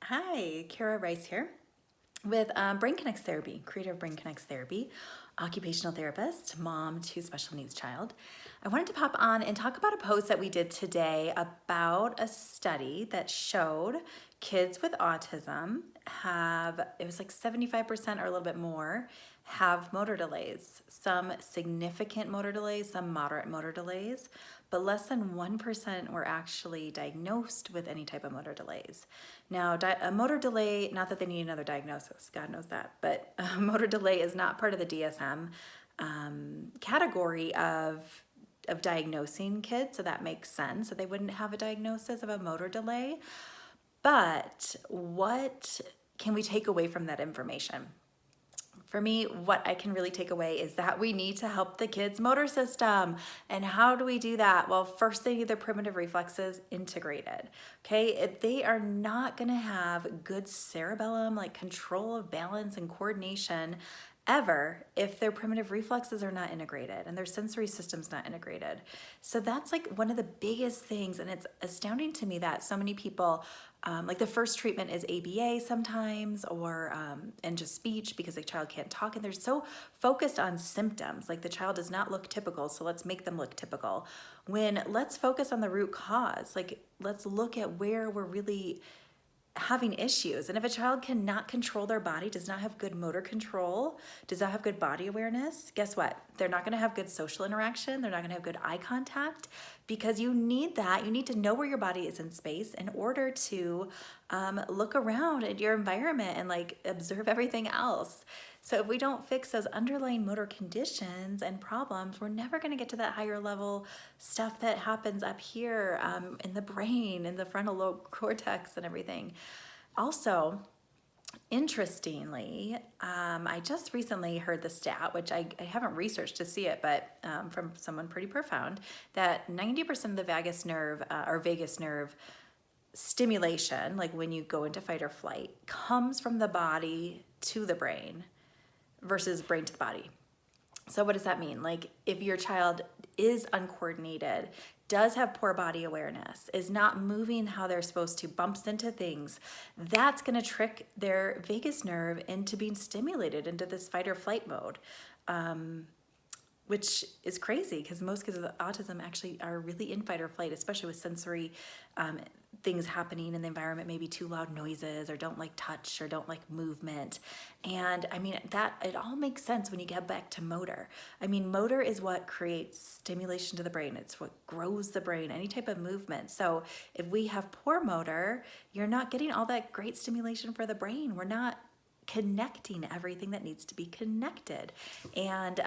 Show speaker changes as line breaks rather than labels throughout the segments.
Hi, Kara Rice here with Brain Connects Therapy, creator of Brain Connects Therapy, occupational therapist, mom to special needs child. I wanted to pop on and talk about a post that we did today about a study that showed kids with autism it was like 75% or a little bit more, have motor delays. Some significant motor delays, some moderate motor delays, but less than 1% were actually diagnosed with any type of motor delays. Now, a motor delay, not that they need another diagnosis, God knows that, but a motor delay is not part of the DSM category of diagnosing kids, so that makes sense that they wouldn't have a diagnosis of a motor delay. But what can we take away from that information? For me, what I can really take away is that we need to help the kids' motor system. And how do we do that? Well, first they need their primitive reflexes integrated, okay? If they are not gonna have good cerebellum, like control of balance and coordination ever if their primitive reflexes are not integrated and their sensory system's not integrated. So that's like one of the biggest things, and it's astounding to me that so many people, like the first treatment is ABA sometimes, or and just speech because the child can't talk, and they're so focused on symptoms, like the child does not look typical, so let's make them look typical. When let's focus on the root cause, like let's look at where we're really having issues. And if a child cannot control their body, does not have good motor control, does not have good body awareness, guess what? They're not gonna have good social interaction. They're not gonna have good eye contact, because you need that. You need to know where your body is in space in order to look around at your environment and like observe everything else. So if we don't fix those underlying motor conditions and problems, we're never gonna get to that higher level stuff that happens up here in the brain, in the frontal lobe cortex and everything. Also, interestingly, I just recently heard the stat, which I haven't researched to see it, but from someone pretty profound, that 90% of the vagus nerve stimulation, like when you go into fight or flight, comes from the body to the brain versus brain to the body. So what does that mean? Like if your child is uncoordinated, does have poor body awareness, is not moving how they're supposed to, bumps into things, that's gonna trick their vagus nerve into being stimulated into this fight or flight mode. Which is crazy because most kids with autism actually are really in fight or flight, especially with sensory things happening in the environment, maybe too loud noises, or don't like touch, or don't like movement. And I mean, it all makes sense when you get back to motor. I mean, motor is what creates stimulation to the brain. It's what grows the brain, any type of movement. So if we have poor motor, you're not getting all that great stimulation for the brain. We're not connecting everything that needs to be connected. And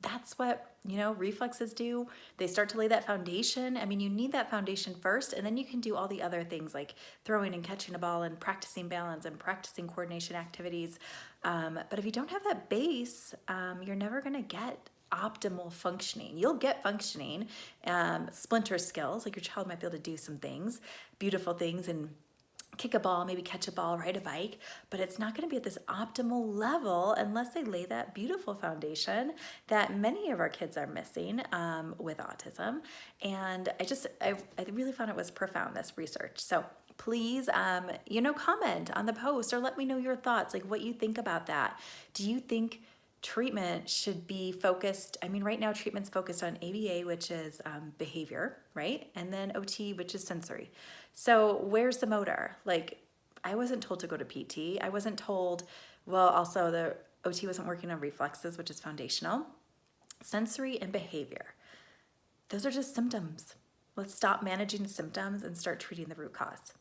that's what, reflexes do. They start to lay that foundation. I mean, you need that foundation first, and then you can do all the other things like throwing and catching a ball and practicing balance and practicing coordination activities. But if you don't have that base, you're never gonna get optimal functioning. You'll get functioning, splinter skills, like your child might be able to do some things, beautiful things, and kick a ball, maybe catch a ball, ride a bike, but it's not going to be at this optimal level unless they lay that beautiful foundation that many of our kids are missing with autism. And I really found it was profound, this research. So please, comment on the post or let me know your thoughts, like what you think about that. Do you think treatment should be focused? I mean, right now treatment's focused on ABA, which is behavior, right? And then OT, which is sensory. So where's the motor? Like, I wasn't told to go to PT. I wasn't told, well, also the OT wasn't working on reflexes, which is foundational. Sensory and behavior. Those are just symptoms. Let's stop managing symptoms and start treating the root cause.